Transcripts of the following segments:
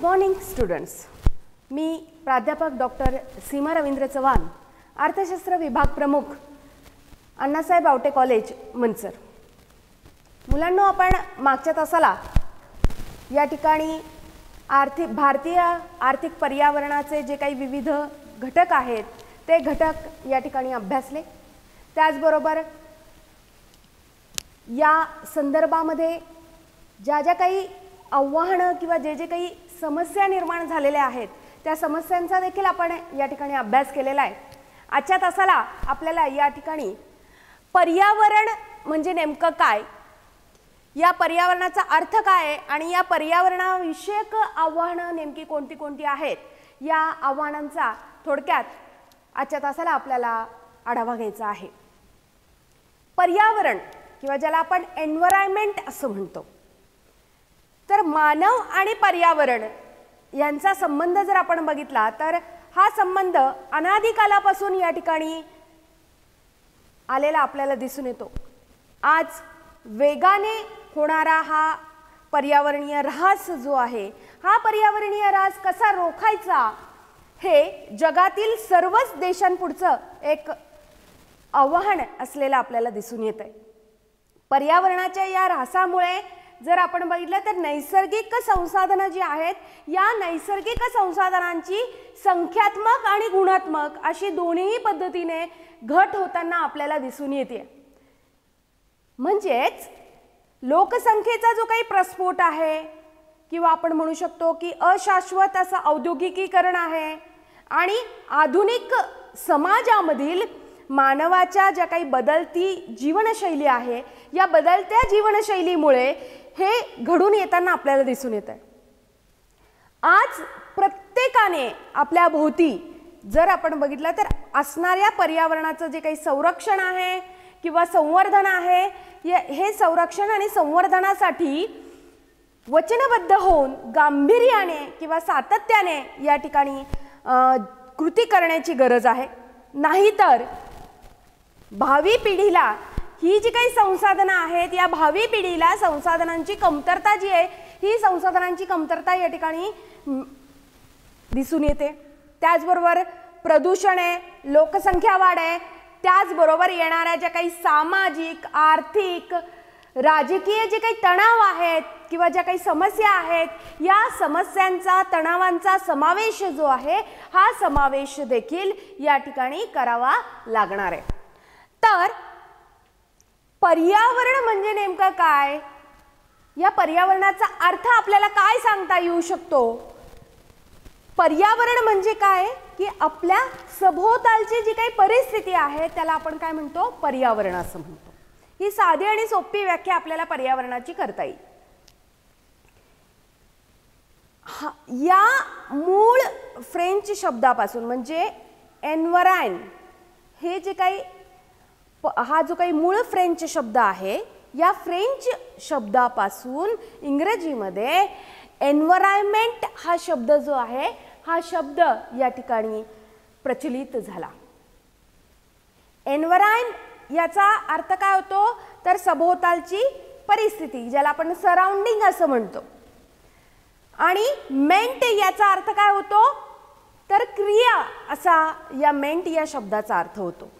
Good morning students. मी प्राध्यापक doctor सीमा रवींद्र चव्हाण, अर्थशास्त्र विभाग प्रमुख, अण्णासाहेब आवटे कॉलेज मंचर. मुलांनो, आपण मागच्या तासाला या ठिकाणी भारतीय आर्थिक पर्यावरणाचे जे काही विविध घटक आहेत ते घटक या ठिकाणी अभ्यासले. त्याचबरोबर या संदर्भामध्ये ज्या ज्या काही आव्हानं किंवा जे जे काही समस्या निर्माण झालेल्या आहेत त्या समस्यांचा देखील आपण या ठिकाणी अभ्यास केलेला आहे. आजच्या तासाला आपल्याला या ठिकाणी पर्यावरण म्हणजे नेमकं काय, या पर्यावरणाचा अर्थ काय आणि या पर्यावरणाविषयक आव्हानं नेमकी कोणती कोणती आहेत या आव्हानांचा थोडक्यात आजच्या तासाला आपल्याला आढावा घ्यायचा आहे. पर्यावरण किंवा ज्याला आपण एन्व्हायरमेंट असं म्हणतो, तर मानव आणि पर्यावरण यांचा संबंध जर आपण बघितला तर हा संबंध अनादी कालापासून या ठिकाणी आलेला आपल्याला दिसून येतो. आज वेगाने होणारा हा पर्यावरणीय ऱ्हास जो आहे, हा पर्यावरणीय ऱ्हास कसा रोखायचा हे जगातील सर्वच देशांपुढचं एक आव्हान असलेलं आपल्याला दिसून येत आहे. पर्यावरणाच्या या ऱ्हासामुळे जर आपण बघितलं तर नैसर्गिक संसाधनं जी आहेत, या नैसर्गिक संसाधनांची संख्यात्मक आणि गुणात्मक अशी दोन्ही पद्धतीने घट होताना आपल्याला दिसून येते. म्हणजेच लोकसंख्येचा जो काही प्रस्फोट आहे किंवा आपण म्हणू शकतो की अशाश्वत असं औद्योगिकीकरण आहे आणि आधुनिक समाजामधील मानवाच्या ज्या काही बदलती जीवनशैली आहे, या बदलत्या जीवनशैलीमुळे हे घडून येताना आपल्याला दिसून येत आहे. आज प्रत्येकाने आपल्या भोवती जर आपण बघितलं तर असणाऱ्या पर्यावरणाचं जे काही संरक्षण आहे किंवा संवर्धन आहे, हे संरक्षण आणि संवर्धनासाठी वचनबद्ध होऊन गांभीर्याने किंवा सातत्याने या ठिकाणी कृती करण्याची गरज आहे. नाहीतर भावी पिढीला ही जी काही संसाधनं आहेत, या भावी पिढीला संसाधनांची कमतरता जी आहे, ही संसाधनांची कमतरता या ठिकाणी दिसून येते. त्याचबरोबर प्रदूषण आहे, लोकसंख्या वाढ आहे, त्याचबरोबर येणाऱ्या ज्या काही सामाजिक, आर्थिक, राजकीय जे काही तणाव आहेत किंवा ज्या काही समस्या आहेत, या समस्यांचा, तणावांचा समावेश जो आहे, हा समावेश देखील या ठिकाणी करावा लागणार आहे. तर पर्यावरण म्हणजे नेमकं काय, या पर्यावरणाचा अर्थ आपल्याला काय सांगता येऊ शकतो. पर्यावरण म्हणजे काय की आपल्या सभोवतालची जी काही परिस्थिती आहे त्याला आपण काय म्हणतो, पर्यावरण असं म्हणतो. ही साधी आणि सोपी व्याख्या आपल्याला पर्यावरणाची करता येईल. या मूळ फ्रेंच शब्दापासून म्हणजे एन्व्हायरन, हे जे काही हा जो काही मूळ फ्रेंच शब्द आहे, या फ्रेंच शब्दापासून इंग्रजीमध्ये एन्व्हायरमेंट हा शब्द जो आहे, हा शब्द या ठिकाणी प्रचलित झाला. एन्व्हायरन याचा अर्थ काय होतो तर सभोवतालची परिस्थिती, ज्याला आपण सराउंडिंग असं म्हणतो. आणि मेंट याचा अर्थ काय होतो तर क्रिया, असा या मेंट या शब्दाचा अर्थ होतो.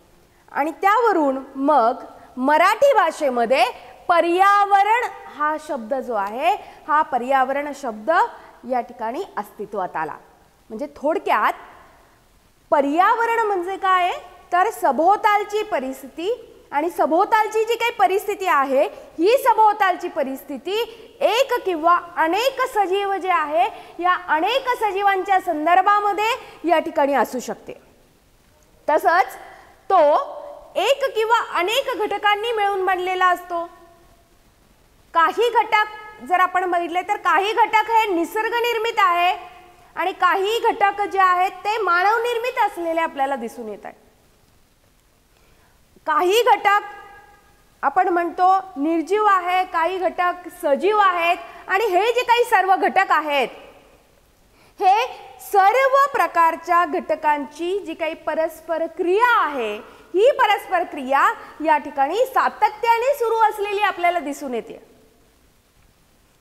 आणि त्यावरून मग मराठी भाषेमध्ये पर्यावरण हा शब्द जो आहे, हा पर्यावरण शब्द या ठिकाणी अस्तित्वात आला. म्हणजे थोडक्यात पर्यावरण म्हणजे काय तर सभोवतालची परिस्थिती, आणि सभोवतालची जी काही परिस्थिती आहे, ही सभोवतालची परिस्थिती एक किंवा अनेक सजीव जे आहे, या अनेक सजीवांच्या संदर्भामध्ये या ठिकाणी असू शकते. तसंच तो एक किंवा अनेक घटकांनी मिळून बनलेला असतो. काही घटक जर आपण बघितले तर काही घटक हे निसर्गनिर्मित आहे आणि काही घटक जे आहेत ते मानवनिर्मित असलेले आपल्याला दिसून येत आहेत. काही घटक आपण म्हणतो निर्जीव आहे, काही घटक सजीव आहेत, आणि हे जे काही सर्व घटक आहेत, हे सर्व प्रकारच्या घटकांची जी काही परस्पर क्रिया आहे, ही परस्पर क्रिया या ठिकाणी सातत्याने सुरू असलेली आपल्याला दिसून येते.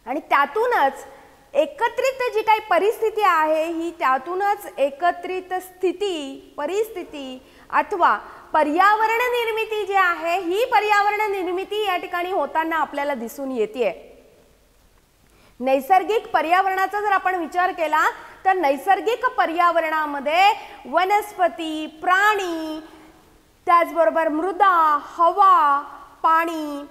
आणि त्यातूनच एकत्रित जी काही परिस्थिती आहे ही त्यातूनच एकत्रित स्थिती, परिस्थिती अथवा पर्यावरण निर्मिती जी आहे ही पर्यावरण निर्मिती या ठिकाणी होताना आपल्याला दिसून येते. नैसर्गिक पर्यावरणाचा जर आपण विचार केला तर नैसर्गिक पर्यावरणामध्ये वनस्पती, प्राणी, त्याचबरोबर मृदा, हवा, पाणी,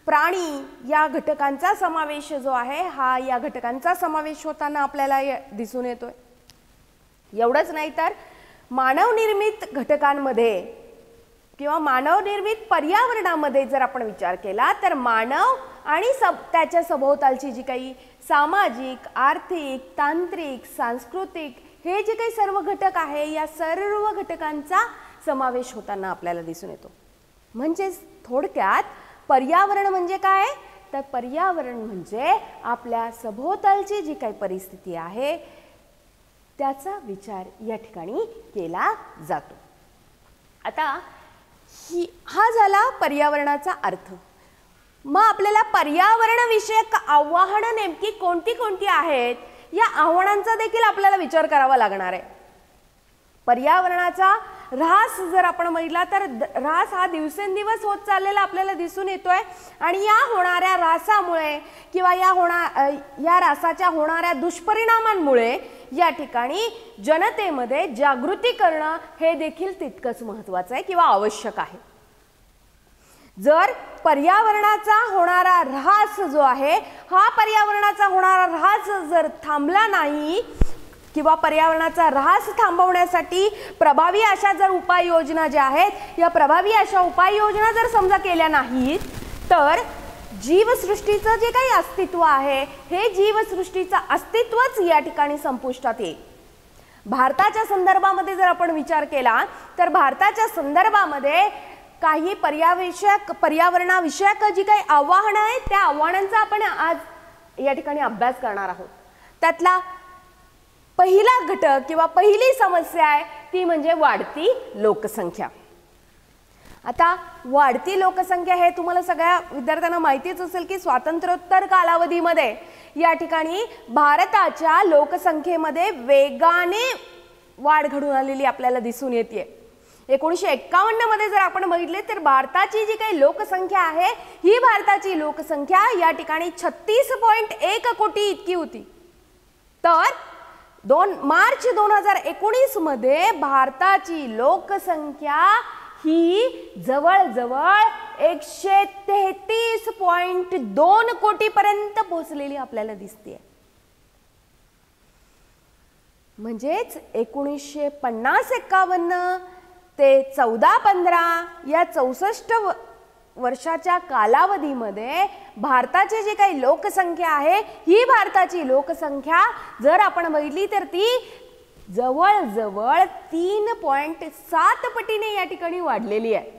प्राणी या घटकांचा समावेश जो आहे हा या घटकांचा समावेश होताना आपल्याला दिसून येतोय. एवढंच नाही तर मानवनिर्मित घटकांमध्ये किंवा मानवनिर्मित पर्यावरणामध्ये जर आपण विचार केला तर मानव आणि त्याच्या सभोवतालची जी काही सामाजिक, आर्थिक, तांत्रिक, सांस्कृतिक हे जे काही सर्व घटक आहे या सर्व घटकांचा समावेश होताना आपल्याला दिसून येतो. म्हणजे थोडक्यात पर्यावरण म्हणजे काय तर पर्यावरण म्हणजे आपल्या सभोवतालची जी काही परिस्थिती आहे त्याचा विचार या ठिकाणी केला जातो. आता हा झाला पर्यावरणाचा अर्थ. मग आपल्याला पर्यावरण विषयक आव्हानं नेमकी कोणती कोणती आहेत या आव्हानांचा देखील आपल्याला विचार करावा लागणार आहे. पर्यावरणाचा ऱ्हास जर आपण म्हटला तर ऱ्हास हा दिवसेंदिवस होत चाललेला आपल्याला दिसून येतोय आणि या होणाऱ्या ऱ्हासामुळे किंवा या ऱ्हासाच्या होणाऱ्या दुष्परिणामांमुळे या ठिकाणी जनतेमध्ये जागृती करणं हे देखील तितकंच महत्त्वाचं आहे किंवा आवश्यक आहे. जर पर्यावरणाचा होणारा ऱ्हास जो आहे हा पर्यावरणाचा होणारा ऱ्हास जर थांबला नाही किंवा पर्यावरणाचा ऱ्हास थांबवण्यासाठी प्रभावी अशा जर उपाययोजना ज्या आहेत या प्रभावी अशा उपाययोजना जर समजा केल्या नाहीत तर जीवसृष्टीचं जे काही अस्तित्व आहे हे जीवसृष्टीचं अस्तित्वच या ठिकाणी संपुष्टात येईल. भारताच्या संदर्भामध्ये जर आपण विचार केला तर भारताच्या संदर्भामध्ये काही पर्यावरणाविषयक जी काही आव्हानं आहेत त्या आव्हानांचा आपण आज या ठिकाणी अभ्यास करणार आहोत. त्यातला पहिला घटक किंवा पहिली समस्या आहे ती म्हणजे वाढती लोकसंख्या. आता वाढती लोकसंख्या हे तुम्हाला सगळ्या विद्यार्थ्यांना माहितीच असेल की स्वातंत्र्योत्तर कालावधीमध्ये या ठिकाणी भारताच्या लोकसंख्येमध्ये वेगाने वाढ घडून आलेली आपल्याला दिसून येते. 1951 मध्ये जर आपण बघितले तर भारताची जी काही लोकसंख्या आहे ही भारताची लोकसंख्या या ठिकाणी 36.1 कोटी इतकी होती. तर मार्च 2019 मध्ये भारताची लोकसंख्या ही जवळजवळ 133.2 कोटी पर्यंत पोहोचलेली आपल्याला दिसते. म्हणजेच 1950-51 ते 14-15 या 64 वर्षाच्या कालावधीमध्ये भारताची जी काही लोकसंख्या आहे ही भारताची लोकसंख्या जर आपण बघितली तर ती जवळजवळ 3.7 पटीने या ठिकाणी वाढलेली आहे.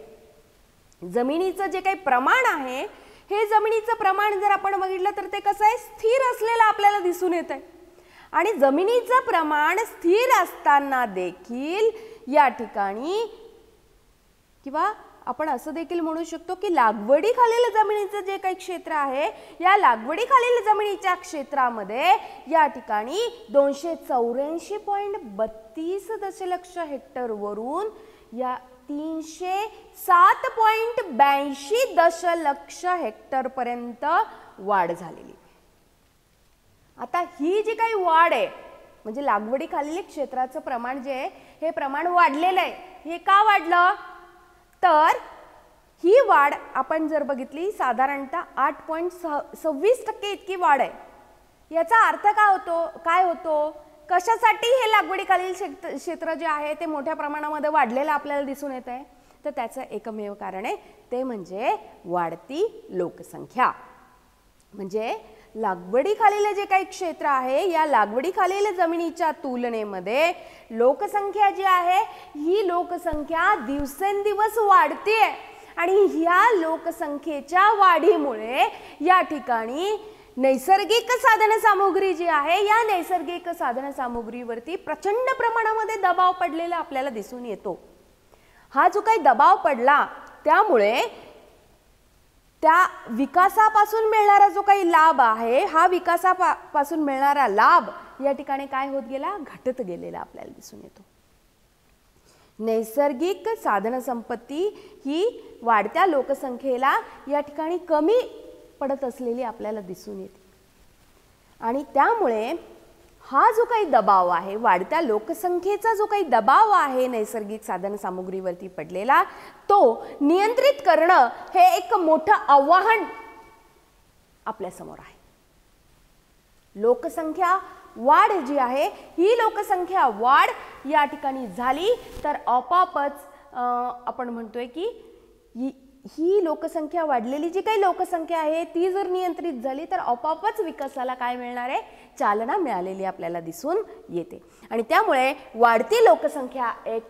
जमिनीचं जे काही प्रमाण आहे हे जमिनीचं प्रमाण जर आपण बघितलं तर ते कसं आहे स्थिर असलेलं आपल्याला दिसून येत आहे. आणि जमिनीचं प्रमाण स्थिर असताना देखील या ठिकाणी किंवा आपण असं देखील म्हणू शकतो की लागवडीखालील जमिनीचं जे काही क्षेत्र आहे या लागवडीखालील जमिनीच्या क्षेत्रामध्ये या ठिकाणी 284.32 दशलक्ष हेक्टर वरून या 307.82 दशलक्ष हेक्टर पर्यंत वाढ झालेली. आता ही जी काही वाढ आहे म्हणजे लागवडीखालील क्षेत्राचं प्रमाण जे आहे हे प्रमाण वाढलेलं आहे. हे का वाढलं तर ही वाढ आपण जर बघितली साधारणतः 8.26% इतकी वाढ आहे. याचा अर्थ काय होतो कशासाठी हे लागवडीखालील क्षेत्र जे आहे ते मोठ्या प्रमाणामध्ये वाढलेलं आपल्याला दिसून येत आहे तर त्याचं एकमेव कारण आहे ते म्हणजे वाढती लोकसंख्या. म्हणजे लागवडीखालील जे काही क्षेत्र आहे या लागवडीखालील जमिनीच्या तुलनेमध्ये लोकसंख्या जी आहे ही लोकसंख्या दिवसेंदिवस वाढते आणि ह्या लोकसंख्येच्या वाढीमुळे या ठिकाणी नैसर्गिक साधनसामुग्री जी आहे या नैसर्गिक साधनसामुग्रीवरती प्रचंड प्रमाणामध्ये दबाव पडलेला आपल्याला दिसून येतो. हा जो काही दबाव पडला त्यामुळे त्या विकासापासून मिळणारा जो काही लाभ आहे, हा विकासापासून मिळणारा लाभ या ठिकाणी काय होत गेला, घटत गेलेला आपल्याला दिसून येतो. नैसर्गिक साधन संपत्ती ही वाढत्या लोकसंख्येला या ठिकाणी कमी पडत असलेली आपल्याला दिसून येते. आणि त्यामुळे हा जो काही दबाव आहे, वाढत्या लोकसंख्येचा जो काही दबाव आहे नैसर्गिक साधन सामुग्रीवरती पडलेला, तो नियंत्रित करणं हे एक मोठं आव्हान आपल्या समोर आहे. लोकसंख्या वाढ जी आहे, ही लोकसंख्या वाढ या ठिकाणी झाली तर आपोआपच आपण म्हणतोय की ही लोकसंख्या वाढलेली जी काही लोकसंख्या आहे ती जर नियंत्रित झाली तर आपोआपच विकासाला काय मिळणार आहे, चालना मिळालेली आपल्याला दिसून येते. आणि त्यामुळे वाढती लोकसंख्या एक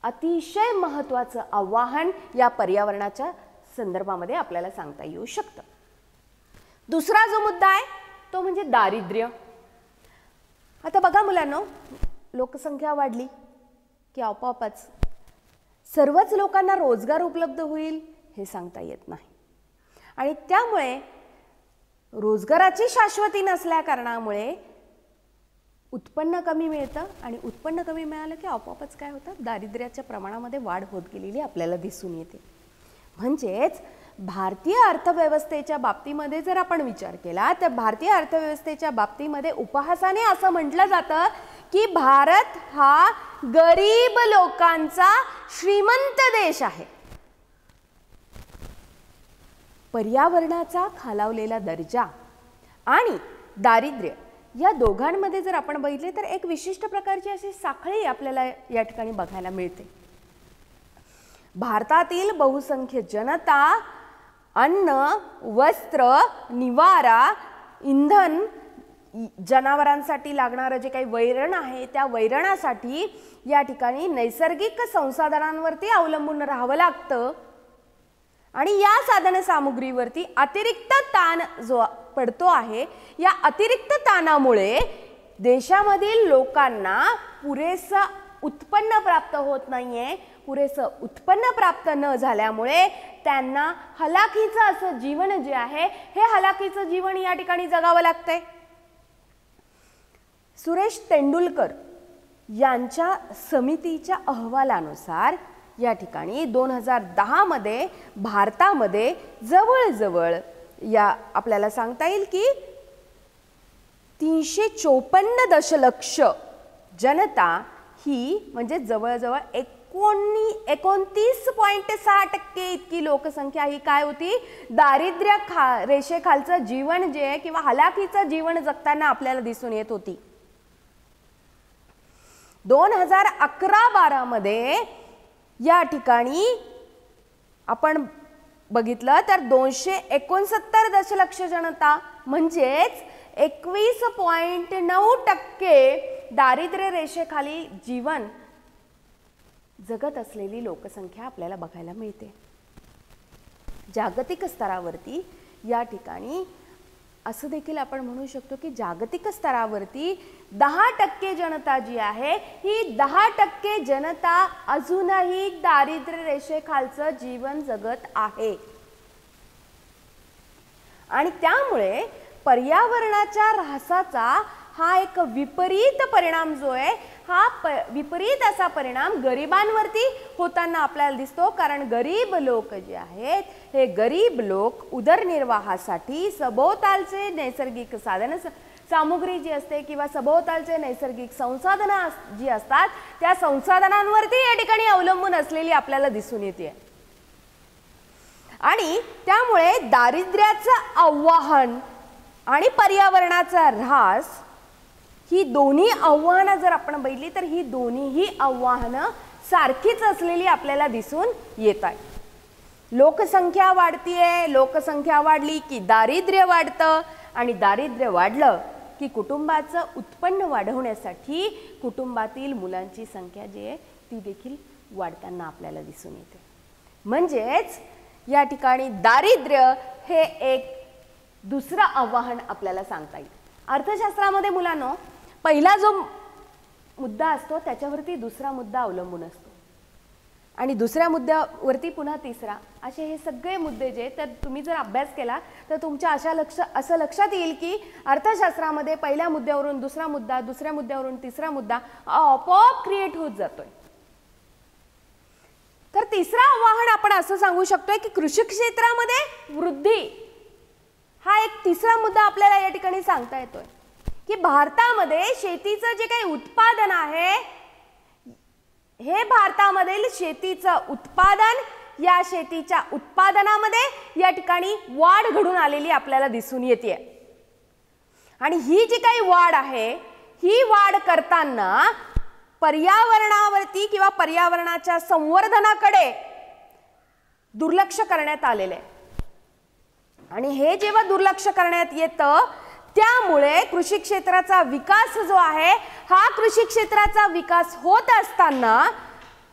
अतिशय महत्त्वाचं आव्हान या पर्यावरणाच्या संदर्भामध्ये आपल्याला सांगता येऊ शकतं. दुसरा जो मुद्दा आहे तो म्हणजे दारिद्र्य. आता बघा मुलांनो, लोकसंख्या वाढली की आपोआपच सर्वच लोकांना रोजगार उपलब्ध होईल हे सांगता येत नाही. आणि त्यामुळे रोजगाराची शाश्वती नसल्या कारणामुळे उत्पन्न कमी मिळतं आणि उत्पन्न कमी मिळालं की आपोआपच काय होतं, दारिद्र्याच्या प्रमाणामध्ये वाढ होत गेलेली आपल्याला दिसून येते. म्हणजेच भारतीय अर्थव्यवस्थेच्या बाबतीमध्ये जर आपण विचार केला तर भारतीय अर्थव्यवस्थेच्या बाबतीमध्ये उपहासाने असं म्हटलं जातं की भारत हा गरीब लोकांचा श्रीमंत देश आहे. पर्यावरणाचा खालावलेला दर्जा आणि दारिद्र्य या दोघांमध्ये जर आपण बघितले तर एक विशिष्ट प्रकारची अशी साखळी आपल्याला या ठिकाणी बघायला मिळते. भारतातील बहुसंख्य जनता अन्न, वस्त्र, निवारा, इंधन, जनावरांसाठी लागणारं जे काही वैरण आहे त्या वैरणासाठी या ठिकाणी नैसर्गिक संसाधनांवरती अवलंबून राहावं लागतं. आणि या साधन सामुग्रीवरती अतिरिक्त ताण जो पडतो आहे, या अतिरिक्त ताणामुळे देशामधील लोकांना पुरेसं उत्पन्न प्राप्त होत नाहीये. पुरेसं उत्पन्न प्राप्त न झाल्यामुळे त्यांना हलाखीचं असं जीवन जे आहे हे हलाखीचं जीवन या ठिकाणी जगावं लागतंय. सुरेश तेंडुलकर यांच्या समितीच्या अहवालानुसार या ठिकाणी 2010 मध्ये भारतामध्ये जवळजवळ या आपल्याला सांगता येईल की 354 दशलक्ष जनता ही म्हणजे जवळजवळ 29.6% इतकी लोकसंख्या ही काय होती, दारिद्र्य रेषेखालचं जीवन जे आहे किंवा हलाखीचं जीवन जगताना आपल्याला दिसून येत होती. 2011-12 मध्ये या ठिकाणी आपण बघितलं तर 269 दशलक्ष जनता म्हणजेच 21.9% दारिद्र्य रेषेखाली जीवन जगत असलेली लोकसंख्या आपल्याला बघायला मिळते. जागतिक स्तरावरती या ठिकाणी असं देखील आपण म्हणू शकतो की जागतिक स्तरावरती 10% जनता जी आहे ही 10% जनता अजूनही दारिद्र्य रेषेखालचं जीवन जगत आहे. आणि त्यामुळे पर्यावरणाच्या ऱ्हासाचा हा एक विपरीत परिणाम जो आहे हा विपरीत असा परिणाम गरिबांवरती होताना आपल्याला दिसतो. कारण गरीब लोक जे आहेत हे गरीब लोक उदरनिर्वाहासाठी सभोवतालचे नैसर्गिक साधन सामुग्री जी असते किंवा सभोवतालचे नैसर्गिक संसाधनं जी असतात त्या संसाधनांवरती या ठिकाणी अवलंबून असलेली आपल्याला दिसून येते. आणि त्यामुळे दारिद्र्याचं आव्हान आणि पर्यावरणाचा ऱ्हास ही दोन्ही आव्हानं जर आपण बघितली तर ही दोन्हीही आव्हानं सारखीच असलेली आपल्याला दिसून येत आहे. लोकसंख्या वाढतीये, लोकसंख्या वाढली की दारिद्र्य वाढतं आणि दारिद्र्य वाढलं की कुटुंबाचं उत्पन्न वाढवण्यासाठी कुटुंबातील मुलांची संख्या जी आहे ती देखील वाढताना आपल्याला दिसून येते. म्हणजेच या ठिकाणी दारिद्र्य हे एक दुसरं आव्हान आपल्याला सांगता येईल. अर्थशास्त्रामध्ये मुलांनो पहिला जो मुद्दा असतो त्याच्यावरती दुसरा मुद्दा अवलंबून असतो. आणि दुसऱ्या मुद्द्यावरती पुन्हा तिसरा, असे हे सगळे मुद्दे जे, तर तुम्ही जर अभ्यास केला तर तुमच्या असं लक्षात येईल की अर्थशास्त्रामध्ये पहिल्या मुद्द्यावरून दुसरा मुद्दा, दुसऱ्या मुद्द्यावरून तिसरा मुद्दा आपोआप क्रिएट होत जातोय. तर तिसरा आव्हान आपण असं सांगू शकतोय की कृषी क्षेत्रामध्ये वृद्धी हा एक तिसरा मुद्दा आपल्याला या ठिकाणी सांगता येतोय की भारतामध्ये शेतीचं जे काही उत्पादन आहे, हे भारतामधील शेतीचं उत्पादन, या शेतीच्या उत्पादनामध्ये या ठिकाणी वाढ घडून आलेली आपल्याला दिसून येते. आणि ही जी काही वाढ आहे, ही वाढ करताना पर्यावरणावरती किंवा पर्यावरणाच्या संवर्धनाकडे दुर्लक्ष करण्यात आलेले आहे. आणि हे जेव्हा दुर्लक्ष करण्यात येतं, त्यामुळे कृषी क्षेत्राचा विकास जो आहे, हा कृषी क्षेत्राचा विकास होत असताना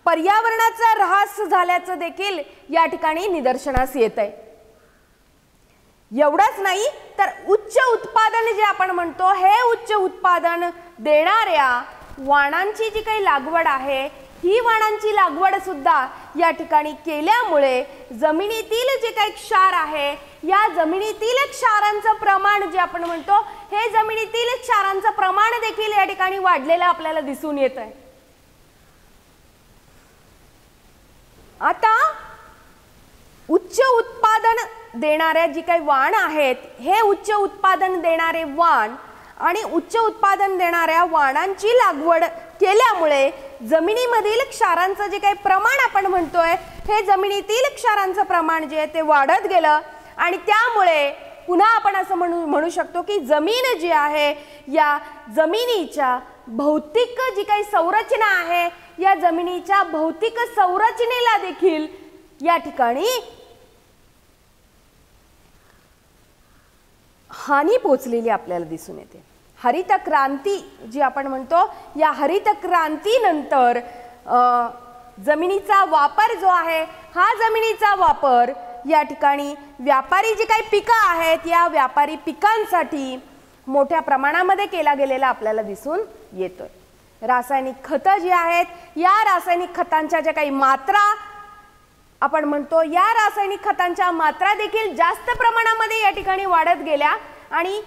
पर्यावरणाचा ऱ्हास झाल्याचं देखील या ठिकाणी निदर्शनास येत आहे. एवढंच नाही तर उच्च उत्पादन जे आपण म्हणतो, हे उच्च उत्पादन देणाऱ्या वाणांची जी काही लागवड आहे, ही वाणांची लागवड सुद्धा या ठिकाणी केल्यामुळे जमिनीतील जे काही क्षार आहे, या जमिनीतील क्षारांचं प्रमाण जे आपण म्हणतो, हे जमिनीतील क्षारांचं प्रमाण देखील या ठिकाणी वाढलेलं आपल्याला दिसून येत आहे. आता उच्च उत्पादन देणाऱ्या जी काही वाण आहेत, हे उच्च उत्पादन देणारे वाण आणि उच्च उत्पादन देणाऱ्या वाणांची लागवड केल्यामुळे जमिनीमधील क्षारांचं जे काही प्रमाण आपण म्हणतोय, हे जमिनीतील क्षारांचं प्रमाण जे आहे ते वाढत गेलं. आणि त्यामुळे पुन्हा आपण असं म्हणू शकतो की जमीन जी आहे, या जमिनीच्या भौतिक जी काही संरचना आहे, या जमिनीच्या भौतिक संरचनेला देखील या ठिकाणी हानी पोचलेली आपल्याला दिसून येते. हरित क्रांती जी आपण म्हणतो, या हरित क्रांतीनंतर जमिनीचा वापर जो आहे, हा जमिनीचा वापर या ठिकाणी व्यापारी जी काही पिकं आहेत, या व्यापारी पिकांसाठी मोठ्या प्रमाणामध्ये केला गेलेला आपल्याला दिसून येतोय. रासायनिक खतं जी आहेत, या रासायनिक खतांच्या ज्या काही मात्रा आपण म्हणतो, या रासायनिक खतांच्या मात्रा देखील जास्त प्रमाणामध्ये या ठिकाणी वाढत गेल्या. आणि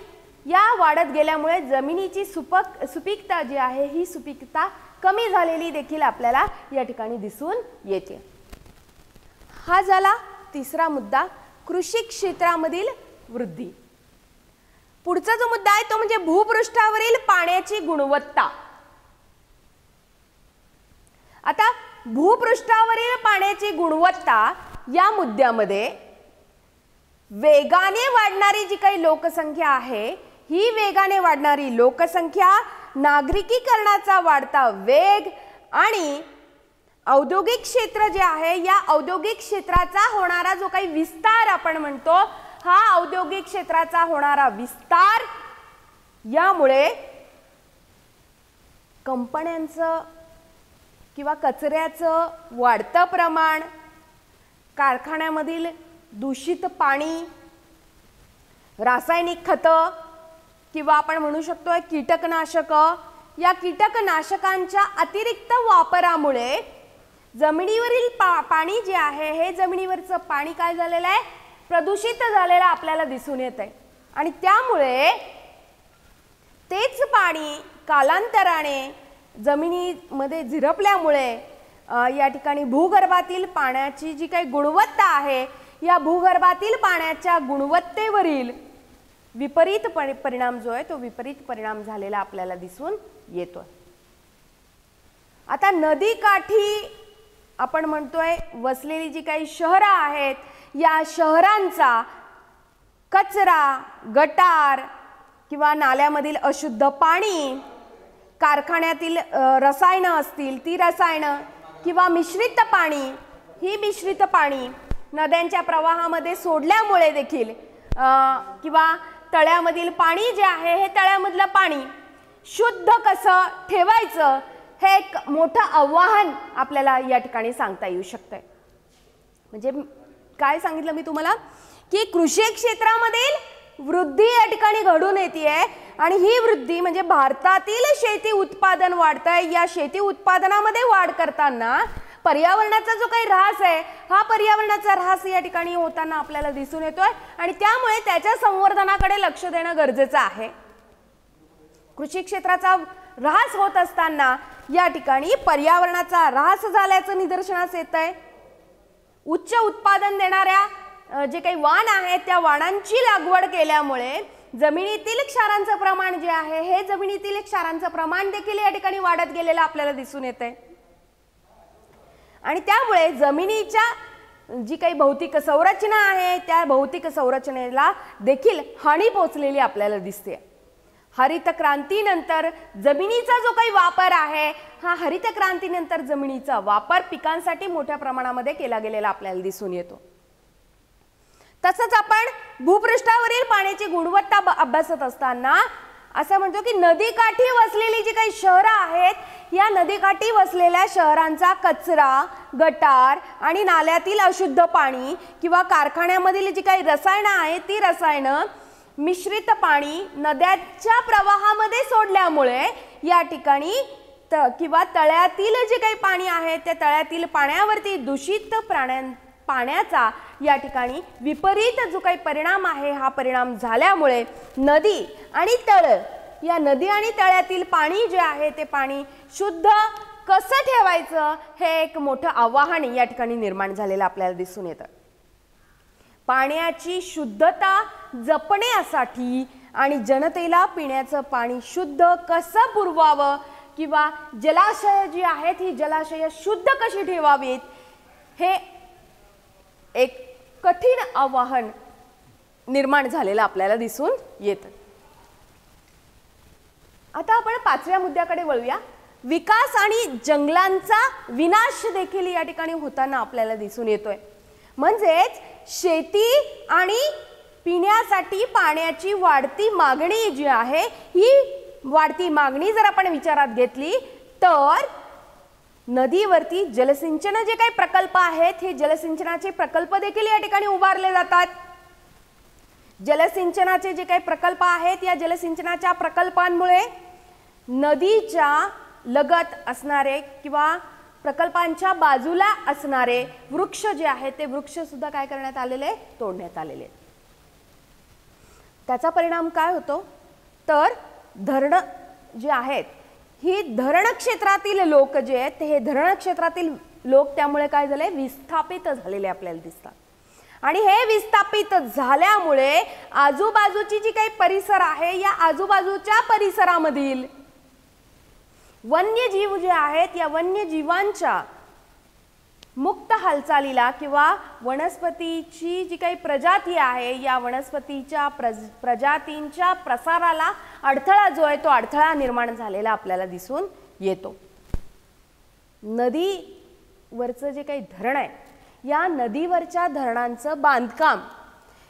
या वाढत गेल्यामुळे जमिनीची सुपीकता जी आहे, ही सुपीकता कमी झालेली देखील आपल्याला या ठिकाणी दिसून येते. हा झाला तिसरा मुद्दा, कृषी क्षेत्रामधील वृद्धी. पुढचा जो मुद्दा आहे तो म्हणजे भूपृष्ठावरील पाण्याची गुणवत्ता. आता भूपृष्ठावरील पाण्याची गुणवत्ता या मुद्द्यामध्ये वेगाने वाढणारी जी काही लोकसंख्या आहे, ही वेगाने वाढणारी लोकसंख्या, नागरिकीकरणाचा वाढता वेग आणि औद्योगिक क्षेत्र जे आहे, या औद्योगिक क्षेत्राचा होणारा जो काही विस्तार आपण म्हणतो, हा औद्योगिक क्षेत्राचा होणारा विस्तार, यामुळे कंपन्यांचं किंवा कचऱ्याचं वाढतं प्रमाण, कारखान्यामधील दूषित पाणी, रासायनिक खतं किंवा आपण म्हणू शकतो कीटकनाशकं, या कीटकनाशकांच्या अतिरिक्त वापरामुळे जमिनीवरील पाणी जे आहे, हे जमिनीवरचं पाणी काय झालेलं आहे, प्रदूषित झालेलं आपल्याला दिसून येत आहे. आणि त्यामुळे तेच पाणी कालांतराने जमिनीमध्ये झिरपल्यामुळे या ठिकाणी भूगर्भातील पाण्याची जी काही गुणवत्ता आहे, या भूगर्भातील पाण्याच्या गुणवत्तेवरील विपरीत परिणाम जो आहे, तो विपरीत परिणाम झालेला आपल्याला दिसून येतो. आता नदीकाठी आपण म्हणतोय वसलेली जी काही शहरं आहेत, या शहरांचा कचरा, गटार किंवा नाल्यामधील अशुद्ध पाणी, कारखान्यातील रसायनं असतील, ती रसायनं किंवा मिश्रित पाणी, ही मिश्रित पाणी नद्यांच्या प्रवाहामध्ये सोडल्यामुळे देखील किंवा तळ्यामधील पाणी जे आहे, हे तळ्यामधलं पाणी शुद्ध कसं ठेवायचं, हे एक मोठं आव्हान आपल्याला या ठिकाणी सांगता येऊ शकतंय. म्हणजे काय सांगितलं मी तुम्हाला की कृषी क्षेत्रामधील वृद्धी या ठिकाणी घडून येते. आणि ही वृद्धी म्हणजे भारतातील शेती उत्पादन वाढतंय, या शेती उत्पादनामध्ये वाढ करताना पर्यावरणाचा जो काही ऱ्हास आहे हा पर्यावरणाचा ऱ्हास या ठिकाणी होताना आपल्याला दिसून येतोय आणि त्यामुळे त्याच्या संवर्धनाकडे लक्ष देणं गरजेचं आहे. कृषी क्षेत्राचा ऱ्हास होत असताना या ठिकाणी पर्यावरणाचा ऱ्हास झाल्याचं निदर्शनास येत आहे. उच्च उत्पादन देणाऱ्या जे काही वाण आहेत त्या वाणांची लागवड केल्यामुळे जमिनीतील क्षारांचं प्रमाण जे आहे हे जमिनीतील क्षारांचं प्रमाण देखील या ठिकाणी वाढत गेलेलं आपल्याला दिसून येतंय आणि त्यामुळे जमिनीच्या जी काही भौतिक संरचना आहे त्या भौतिक संरचनेला देखील हानी पोहोचलेली आपल्याला दिसते. हरित क्रांतीनंतर जमिनीचा जो काही वापर आहे हा हरित क्रांतीनंतर जमिनीचा वापर पिकांसाठी मोठ्या प्रमाणामध्ये केला गेलेला आपल्याला दिसून येतो. तसंच आपण भूपृष्ठावरील पाण्याची गुणवत्ता अभ्यासत असताना असं म्हणतो की नदीकाठी वसलेली जी काही शहरं आहेत या नदीकाठी वसलेल्या शहरांचा कचरा, गटार आणि नाल्यातील अशुद्ध पाणी किंवा कारखान्यामधील जी काही रसायनं आहेत ती रसायनं मिश्रित पाणी नद्यांच्या प्रवाहामध्ये सोडल्यामुळे या ठिकाणी किंवा तळ्यातील जे काही पाणी आहे त्या तळ्यातील पाण्यावरती दूषित पाण्याचा या ठिकाणी विपरीत जो काही परिणाम आहे हा परिणाम झाल्यामुळे नदी आणि तळ या नदी आणि तळ्यातील पाणी जे आहे ते पाणी शुद्ध कसं ठेवायचं हे एक मोठं आव्हान या ठिकाणी निर्माण झालेलं आपल्याला दिसून येतं. पाण्याची शुद्धता जपण्यासाठी आणि जनतेला पिण्याचं पाणी शुद्ध कसं पुरवावं किंवा जलाशय जी आहेत ही जलाशय शुद्ध कशी ठेवावीत हे एक कठीण आव्हान निर्माण झालेलं आपल्याला दिसून येतं. आता आपण 5व्या मुद्द्याकडे वळूया. विकास आणि जंगलांचा विनाश देखील या ठिकाणी होताना आपल्याला दिसून येतोय. म्हणजेच शेती आणि पिण्यासाठी पाण्याची वाढती मागणी जी आहे ही वाढती मागणी जर आपण विचारात घेतली तर नदीवरती जलसिंचन जे काही प्रकल्प आहेत हे जलसिंचनाचे प्रकल्प देखील या ठिकाणी उभारले जातात. जलसिंचनाचे जे काही प्रकल्प आहेत या जलसिंचनाच्या प्रकल्पांमुळे नदीच्या लगत असणारे किंवा प्रकल्पांच्या बाजूला असणारे वृक्ष जे आहेत ते वृक्ष सुद्धा काय करण्यात आलेले तोडण्यात आलेले. त्याचा परिणाम काय होतो तर धरण जे आहेत ही धरण क्षेत्रातील लोक जे आहेत हे धरण क्षेत्रातील लोक त्यामुळे काय झाले विस्थापित झालेले आपल्याला दिसतात आणि हे विस्थापित झाल्यामुळे आजूबाजूची जी काही परिसर आहे या आजूबाजूच्या परिसरामधील वन्यजीव जे आहेत या वन्यजीवांच्या मुक्त हालचालीला किंवा वनस्पतीची जी काही प्रजाती आहे या वनस्पतीच्या प्रजातींच्या प्रसाराला अडथळा जो आहे तो अडथळा निर्माण झालेला आपल्याला दिसून येतो. नदीवरचं जे काही धरण आहे या नदीवरच्या धरणांचं बांधकाम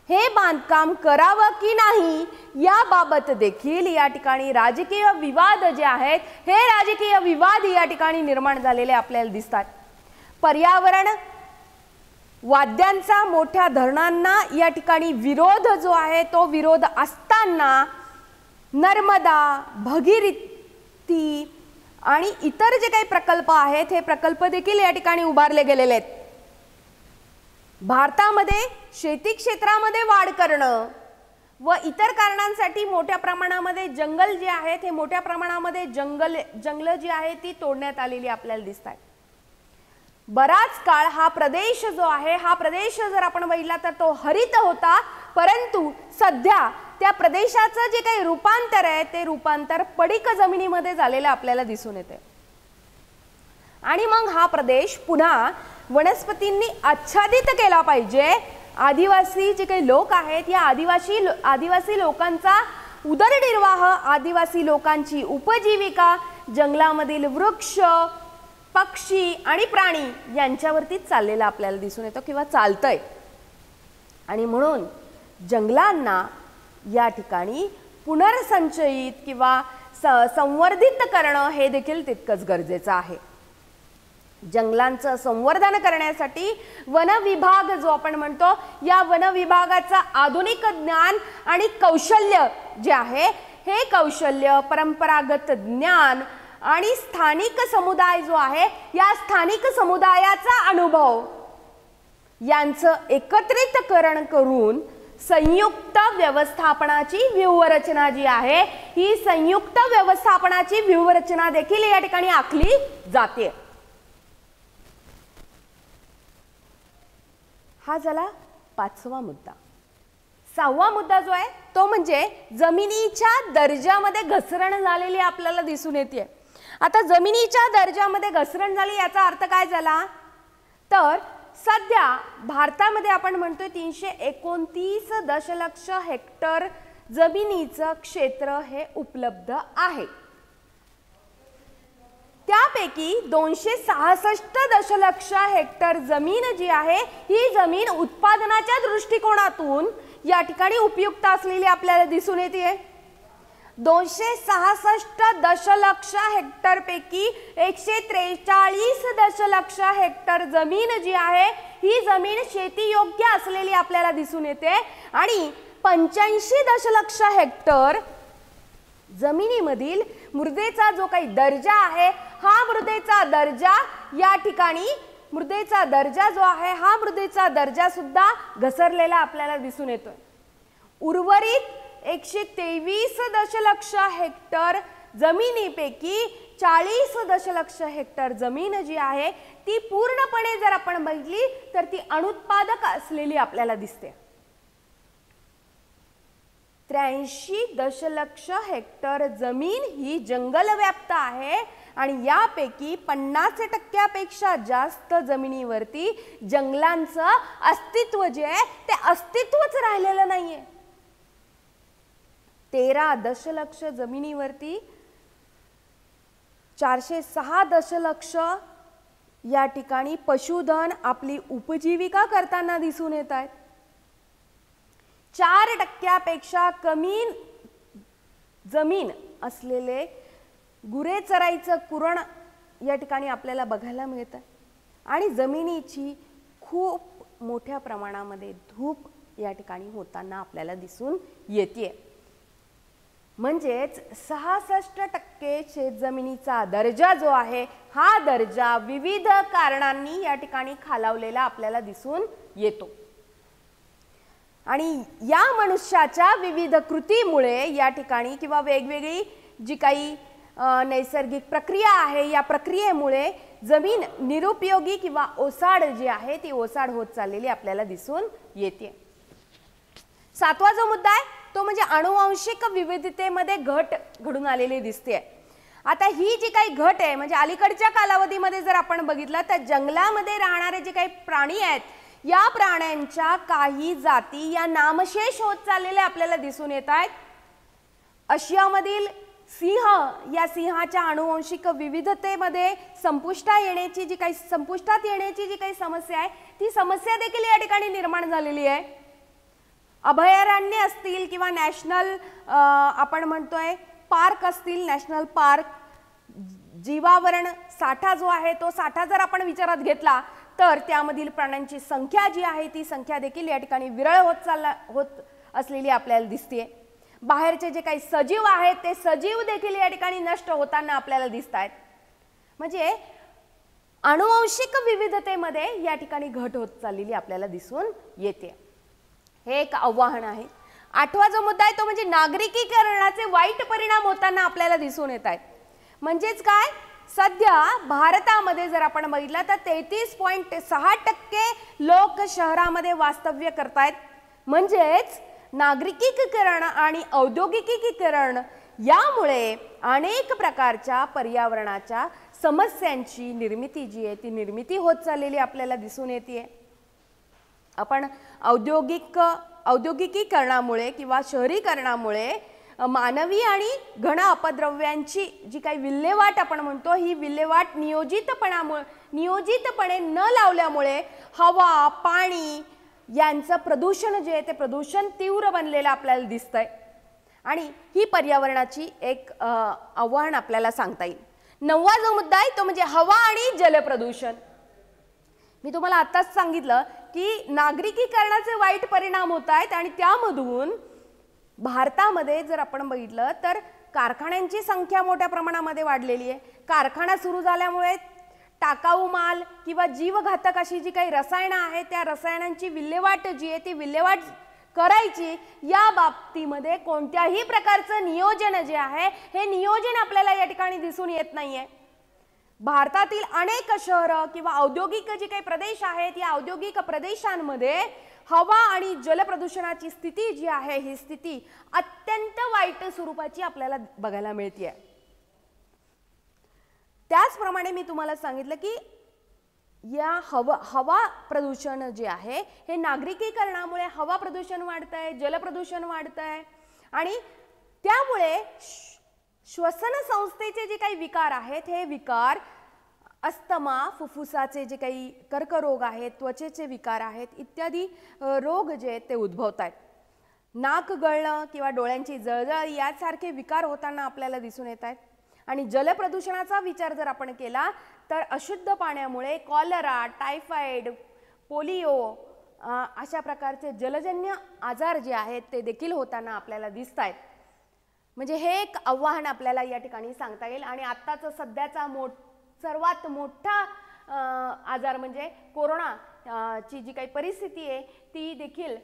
हे बांधकाम करावं की नाही याबाबत देखील या ठिकाणी राजकीय विवाद जे आहेत हे राजकीय विवाद या ठिकाणी निर्माण झालेले आपल्याला दिसतात. पर्यावरण वाद्यांचा मोठ्या धरणांना या ठिकाणी विरोध जो आहे तो विरोध असताना नर्मदा, भगीरथी आणि इतर जे काही प्रकल्प आहेत हे प्रकल्प देखील या ठिकाणी उभारले गेलेले आहेत. भारतामध्ये शेती क्षेत्रामध्ये वाढ करणं व इतर कारणांसाठी मोठ्या प्रमाणामध्ये जंगल जे आहेत हे मोठ्या प्रमाणामध्ये जंगल जी आहे ती तोडण्यात आलेली आपल्याला दिसतात. बराच काळ हा प्रदेश जो आहे हा प्रदेश जर आपण बघितला तर तो हरित होता परंतु सध्या त्या प्रदेशाचं जे काही रूपांतर आहे ते रूपांतर पडीक जमिनीमध्ये झालेलं आपल्याला दिसून येते आणि मग हा प्रदेश पुन्हा वनस्पतींनी आच्छादित केला पाहिजे. आदिवासी जे काही लोक आहेत या आदिवासी लोकांचा उदरनिर्वाह आदिवासी लोकांची उपजीविका जंगलामधील वृक्ष, पक्षी आणि प्राणी यांच्यावरतीच चाललेला आपल्याला दिसून येतो किंवा चालतंय आणि म्हणून जंगलांना या ठिकाणी पुनर्संचयित किंवा संवर्धित करणं हे देखील तितकंच गरजेचं आहे. जंगलांचं संवर्धन करण्यासाठी वन विभाग जो आपण म्हणतो या वन विभागाचा आधुनिक ज्ञान आणि कौशल्य जे आहे हे कौशल्य परंपरागत ज्ञान आणि स्थानिक समुदाय जो आहे या स्थानिक समुदायाचा अनुभव यांचं एकत्रितकरण करून संयुक्त व्यवस्थापनाची व्यूहरचना जी आहे ही संयुक्त व्यवस्थापनाची व्यूहरचना देखील या ठिकाणी आखली जाते. हा झाला 5वा मुद्दा. 6वा मुद्दा जो आहे तो म्हणजे जमिनीच्या दर्जामध्ये घसरण झालेली आपल्याला दिसून येते. आता जमिनीच्या दर्जामध्ये घसरण झाली याचा अर्थ काय झाला तर सध्या भारतामध्ये आपण म्हणतोय 329 दशलक्ष हेक्टर जमिनीचं क्षेत्र हे उपलब्ध आहे. त्यापैकी 266 दशलक्ष हेक्टर जमीन जी आहे ही जमीन उत्पादनाच्या दृष्टिकोनातून या ठिकाणी उपयुक्त असलेली आपल्याला दिसून येते. 266 दशलक्ष हेक्टर पैकी 143 दशलक्ष हेक्टर जमीन जी आहे ही जमीन शेती योग्य असलेली आपल्याला दिसून येते आणि 85 दशलक्ष हेक्टर जमिनीमधील मृदेचा जो काही दर्जा आहे हा मृदेचा दर्जा या ठिकाणी मृदेचा दर्जा जो आहे हा मृदेचा दर्जा सुद्धा घसरलेला आपल्याला दिसून येतोय. उर्वरित 123 दशलक्ष हेक्टर जमिनीपैकी 40 दशलक्ष हेक्टर जमीन जी आहे ती पूर्णपणे जर आपण बघितली तर ती अनुत्पादक असलेली आपल्याला दिसते. 83 दशलक्ष हेक्टर जमीन ही जंगलव्याप्त आहे आणि यापैकी 50% जास्त जमिनीवरती जंगलांचं अस्तित्व जे आहे ते अस्तित्वच राहिलेलं नाहीये. 13 दशलक्ष जमिनीवरती 406 दशलक्ष या ठिकाणी पशुधन आपली उपजीविका करताना दिसून येत आहेत. 4% कमी जमीन असलेले गुरे चराईचं कुरण या ठिकाणी आपल्याला बघायला मिळत आहे आणि जमिनीची खूप मोठ्या प्रमाणामध्ये धूप या ठिकाणी होताना आपल्याला दिसून येते. म्हणजेच 66% शेतजमिनीचा दर्जा जो आहे हा दर्जा विविध कारणांनी या ठिकाणी खालावलेला आपल्याला दिसून येतो आणि या मनुष्याच्या विविध कृतीमुळे या ठिकाणी किंवा वेगवेगळी जी काही नैसर्गिक प्रक्रिया आहे या प्रक्रियेमुळे जमीन निरुपयोगी किंवा ओसाड जी आहे ती ओसाड होत चाललेली आपल्याला दिसून येते. 7वा जो मुद्दा आहे तो म्हणजे अनुवांशिक विविधतेमध्ये घट घडून आलेली दिसते. आता ही जी काही घट आहे म्हणजे अलीकडच्या कालावधीमध्ये जर आपण बघितलं तर जंगलामध्ये राहणारे जे काही प्राणी आहेत या प्राण्यांच्या काही जाती या नामशेष होत चाललेल्या आपल्याला दिसून येत आहेत. आशियामधील सिंह या सिंहाच्या अनुवांशिक विविधतेमध्ये संपुष्टात येण्याची जी काही समस्या आहे ती समस्या देखील या ठिकाणी निर्माण झालेली आहे. अभयारण्य असतील किंवा नॅशनल आपण म्हणतोय पार्क असतील नॅशनल पार्क जीवावरण साठा जो आहे तो साठा जर आपण विचारात घेतला तर त्यामधील प्राण्यांची संख्या जी आहे ती संख्या देखील या ठिकाणी विरळ होत असलेली आपल्याला दिसते. बाहेरचे जे काही सजीव आहेत ते सजीव देखील या ठिकाणी नष्ट होताना आपल्याला दिसत आहेत. म्हणजे अनुवांशिक विविधतेमध्ये या ठिकाणी घट होत चाललेली आपल्याला दिसून येते. हे एक आव्हान आहे. 8वा जो मुद्दा आहे तो म्हणजे नागरिकीकरणाचे वाईट परिणाम होताना आपल्याला दिसून येत आहेत. म्हणजेच काय सध्या भारतामध्ये जर आपण बघितलं तर 33.6% लोक शहरामध्ये वास्तव्य करतायत. म्हणजेच नागरिकीकरण आणि औद्योगिकीकरण यामुळे अनेक प्रकारच्या पर्यावरणाच्या समस्यांची निर्मिती जी आहे ती निर्मिती होत चाललेली आपल्याला दिसून येते. आपण औद्योगिकीकरणामुळे किंवा शहरीकरणामुळे मानवी आणि घन अपद्रव्यांची जी काही विल्हेवाट आपण म्हणतो ही विल्हेवाट नियोजितपणे न लावल्यामुळे हवा पाणी यांचं प्रदूषण जे आहे ते प्रदूषण तीव्र बनलेलं आपल्याला दिसतंय आणि ही पर्यावरणाची एक आव्हान आपल्याला सांगता येईल. 9वा जो मुद्दा आहे तो म्हणजे हवा आणि जलप्रदूषण. मी तुम्हाला आताच सांगितलं की नागरिकीकरणाचे वाईट परिणाम होत आहेत आणि त्यामधून भारतामध्ये जर आपण बघितलं तर कारखान्यांची संख्या मोठ्या प्रमाणामध्ये वाढलेली आहे. कारखाना सुरू झाल्यामुळे टाकाऊ माल किंवा जीवघातक अशी जी काही रसायनं आहेत त्या रसायनांची विल्हेवाट जी आहे ती विल्हेवाट करायची या बाबतीमध्ये कोणत्याही प्रकारचं नियोजन जे आहे हे नियोजन आपल्याला या ठिकाणी दिसून येत नाहीये. भारतातील अनेक शहरं किंवा औद्योगिक जे काही प्रदेश आहेत या औद्योगिक प्रदेशांमध्ये हवा आणि जलप्रदूषणाची स्थिती जी आहे ही स्थिती अत्यंत वाईट स्वरूपाची आपल्याला बघायला मिळते. त्याचप्रमाणे मी तुम्हाला सांगितलं की या हवा प्रदूषण जे आहे हे नागरिकीकरणामुळे हवा प्रदूषण वाढतंय, जलप्रदूषण वाढतंय आणि त्यामुळे श्वसन संस्थेचे जे काही विकार आहेत हे विकार अस्थमा, फुफ्फुसाचे जे काही कर्करोग आहेत, त्वचेचे विकार आहेत इत्यादी रोग जे ते उद्भवत आहेत. नाक गळणं किंवा डोळ्यांची जळजळ यासारखे विकार होताना आपल्याला दिसून येत आहेत. आणि जलप्रदूषणाचा विचार जर आपण केला तर अशुद्ध पाण्यामुळे कॉलरा, टायफॉइड, पोलिओ अशा प्रकारचे जलजन्य आजार जे आहेत ते देखील होताना आपल्याला दिसत आहेत. म्हणजे हे एक आव्हान आपल्याला या ठिकाणी सांगता येईल. आणि आत्ताचं सध्याचा सर्वात मोठा आजार म्हणजे कोरोना ची जी काही परिस्थिती आहे ती देखील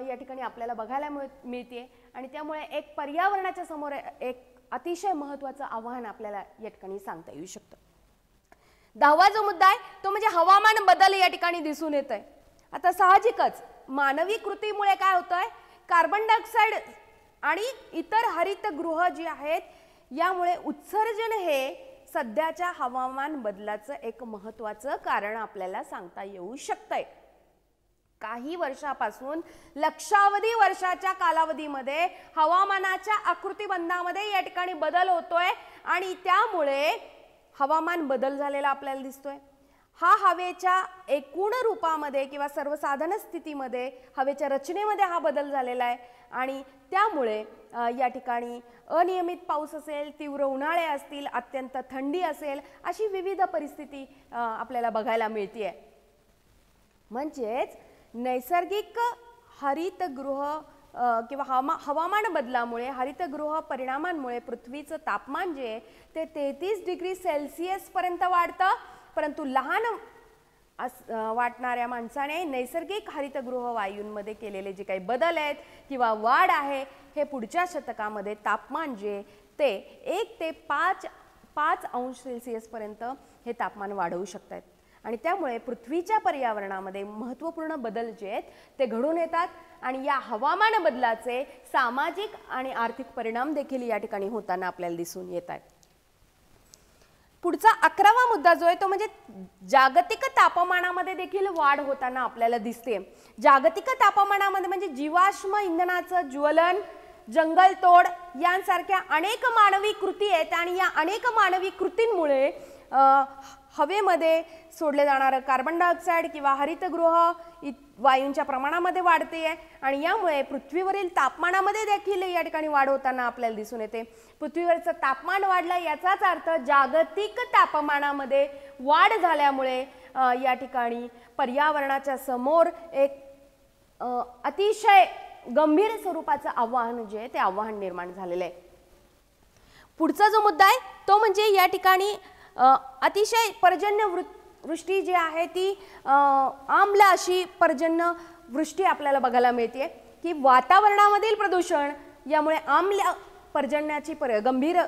या ठिकाणी आपल्याला बघायला मिळते. आणि त्यामुळे एक पर्यावरणाच्या समोर एक अतिशय महत्त्वाचं आव्हान आपल्याला या ठिकाणी सांगता येऊ शकतं. 10वा जो मुद्दा आहे तो म्हणजे हवामान बदल या ठिकाणी दिसून येत आहे. आता साहजिकच मानवी कृतीमुळे काय होतंय, कार्बन डायऑक्साईड आणि इतर हरितगृह जी आहेत यामुळे उत्सर्जन हे सध्याच्या हवामान बदलाचं एक महत्त्वाचं कारण आपल्याला सांगता येऊ शकतंय. काही वर्षापासून लक्षावधी वर्षाच्या कालावधीमध्ये हवामानाच्या आकृतिबंधामध्ये या ठिकाणी बदल होतोय आणि त्यामुळे हवामान बदल झालेला आपल्याला दिसतोय. हा हवेच्या एकूण रूपामध्ये किंवा सर्वसाधारण स्थितीमध्ये हवेच्या रचनेमध्ये हा बदल झालेला आहे आणि त्यामुळे या ठिकाणी अनियमित पाऊस असेल, तीव्र उन्हाळे असतील, अत्यंत थंडी असेल अशी विविध परिस्थिती आपल्याला बघायला मिळते. म्हणजेच नैसर्गिक हरितगृह किंवा हवामान बदलामुळे हरितगृह परिणामांमुळे पृथ्वीचं तापमान जे आहे ते 33 डिग्री सेल्सिअस पर्यंत वाढतं. परंतु लहान वाटणाऱ्या माणसाने नैसर्गिक हरितगृह वायूंमध्ये केलेले जे काही बदल आहेत किंवा वाढ आहे हे पुढच्या शतकामध्ये तापमान जे ते 1 ते 5 अंश सेल्सिअस पर्यंत हे तापमान वाढवू शकतात. आणि त्यामुळे पृथ्वीच्या पर्यावरणामध्ये महत्त्वपूर्ण बदल जे आहेत ते घडून येतात आणि या हवामान बदलाचे सामाजिक आणि आर्थिक परिणाम देखील या ठिकाणी होताना आपल्याला दिसून येत आहेत. पुढचा 11वा मुद्दा जो आहे तो म्हणजे जागतिक तापमानामध्ये देखील वाढ होताना आपल्याला दिसते. जागतिक तापमानामध्ये म्हणजे जीवाश्म इंधनाचं ज्वलन, जंगलतोड यांसारख्या अनेक मानवी कृती आहेत आणि या अनेक मानवी कृतींमुळे हवेमध्ये सोडले जाणारं कार्बन डायऑक्साईड किंवा हरितगृह वायूंच्या प्रमाणामध्ये वाढते आणि यामुळे पृथ्वीवरील तापमानामध्ये देखील या ठिकाणी वाढ होताना आपल्याला दिसून येते. पृथ्वीवरचं तापमान वाढलं याचाच अर्थ जागतिक तापमानामध्ये वाढ झाल्यामुळे या ठिकाणी पर्यावरणाच्या समोर एक अतिशय गंभीर स्वरूपाचं आव्हान जे आहे ते आव्हान निर्माण झालेलं आहे. पुढचा जो मुद्दा आहे तो म्हणजे या ठिकाणी अतिशय पर्जन्य वृष्टी जी आहे ती आम्ल अशी पर्जन्य वृष्टी आपल्याला बघायला मिळते की वातावरणामधील प्रदूषण यामुळे आम्ल पर्जन्याची गंभीर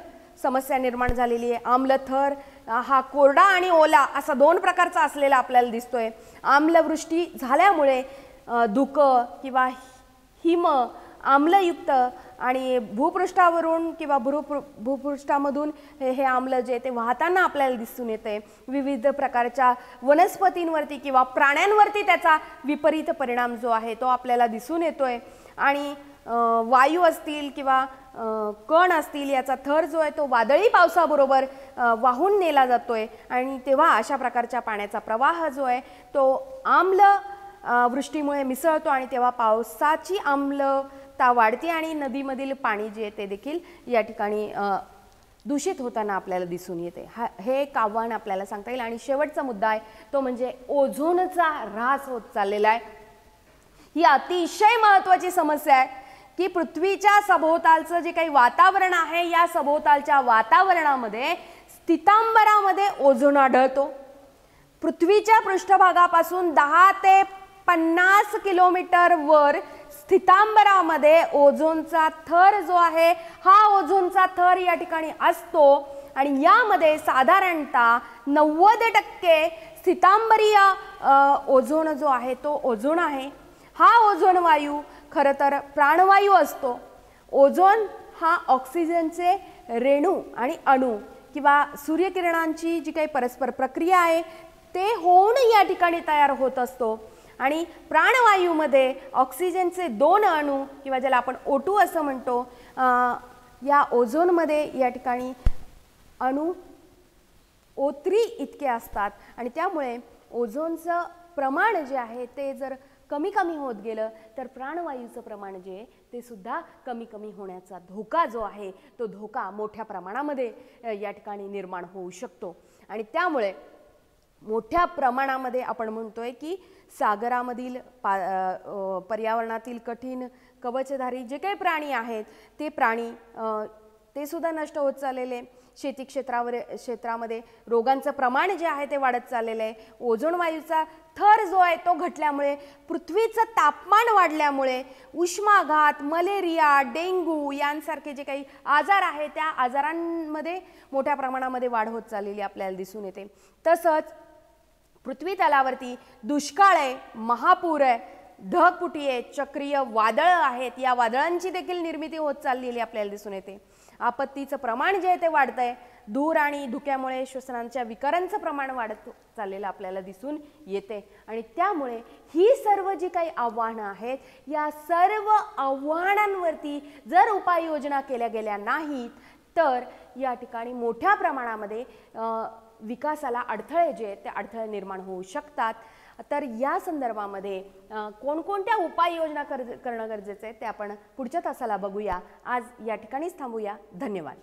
समस्या निर्माण झालेली आहे. आम्ल थर हा कोरडा आणि ओला असा 2 प्रकारचा असलेला आपल्याला दिसतोय. आम्लवृष्टी झाल्यामुळे धुकं किंवा हिम आम्लयुक्त आणि भूपृष्ठावरून किंवा भूपृष्ठामधून हे आम्ल जे ते वाहताना आपल्याला दिसून येते. विविध प्रकारच्या वनस्पतींवरती किंवा प्राण्यांवरती त्याचा विपरीत परिणाम जो आहे तो आपल्याला दिसून येतोय आणि वायू असतील किंवा कण असतील याचा थर जो आहे तो वादळी पावसाबरोबर वाहून नेला जातोय आणि तेव्हा अशा प्रकारच्या पाण्याचा प्रवाह जो आहे तो आम्ल वृष्टीमुळे मिसळतो आणि तेव्हा पावसाची आम्लता वाढते आणि नदीमधील पाणी जे ते देखील या ठिकाणी दूषित होताना आपल्याला दिसून येते. हे एक आव्हान आपल्याला सांगता येईल. आणि शेवटचा मुद्दा आहे तो म्हणजे ओझोनचा ऱ्हास होत चाललेला आहे. ही अतिशय महत्त्वाची समस्या आहे. की पृथ्वीच्या सभोवतालचं जे काही वातावरण आहे या सभोवतालच्या वातावरणामध्ये स्थितांबरामध्ये ओझोन आढळतो. पृथ्वीच्या पृष्ठभागापासून 10 ते 50 किलोमीटर वर स्थितांबरामध्ये ओझोनचा थर जो आहे हा ओझोनचा थर या ठिकाणी असतो आणि यामध्ये साधारणतः 90% स्थितांबरीय ओझोन जो आहे तो ओझोन आहे. हा ओझोन वायू खरं तर प्राणवायू असतो. ओझोन हा ऑक्सिजनचे रेणू आणि अणू किंवा सूर्यकिरणांची जी काही परस्पर प्रक्रिया आहे ते होऊन या ठिकाणी तयार होत असतो आणि प्राणवायूमध्ये ऑक्सिजनचे 2 अणू किंवा ज्याला आपण O2 असं म्हणतो या ओझोनमध्ये या ठिकाणी अणू O3 इतके असतात आणि त्यामुळे ओझोनचं प्रमाण जे आहे ते जर कमी कमी होत गेलं तर प्राणवायूचं प्रमाण जे आहे ते सुद्धा कमी कमी होण्याचा धोका जो आहे तो धोका मोठ्या प्रमाणामध्ये या ठिकाणी निर्माण होऊ शकतो. आणि त्यामुळे मोठ्या प्रमाणामध्ये आपण म्हणतोय की सागरामधील पर्यावरणातील कठीण कवचधारी जे काही प्राणी आहेत ते प्राणी ते सुद्धा नष्ट होत चाललेले. शेती क्षेत्रामध्ये रोगांचं प्रमाण जे आहे ते वाढत चाललेलं आहे. ओझोन वायूचा थर जो आहे तो घटल्यामुळे पृथ्वीचं तापमान वाढल्यामुळे उष्माघात, मलेरिया, डेंग्यू यांसारखे जे काही आजार आहेत त्या आजारांमध्ये मोठ्या प्रमाणामध्ये वाढ होत चाललेली आपल्याला दिसून येते. तसंच पृथ्वी तलावरती दुष्काळ आहे, महापूर आहे, ढगफुटी आहे, चक्रीय वादळं आहेत, या वादळांची देखील निर्मिती होत चाललेली आपल्याला दिसून येते. आपत्तीचं प्रमाण जे आहे ते वाढतंय. धूर आणि धुक्यामुळे श्वसनांच्या विकारांचं प्रमाण वाढत चाललेलं आपल्याला दिसून येते आणि त्यामुळे ही सर्व जी काही आव्हानं आहेत या सर्व आव्हानांवरती जर उपाययोजना केल्या गेल्या नाहीत तर या ठिकाणी मोठ्या प्रमाणामध्ये विकासाला अडथळे जे आहेत ते अडथळे निर्माण होऊ शकतात. तर या संदर्भामध्ये कोणकोणत्या उपाययोजना करणं गरजेचं आहे ते आपण पुढच्या तासाला बघूया. आज या ठिकाणीच थांबूया. धन्यवाद.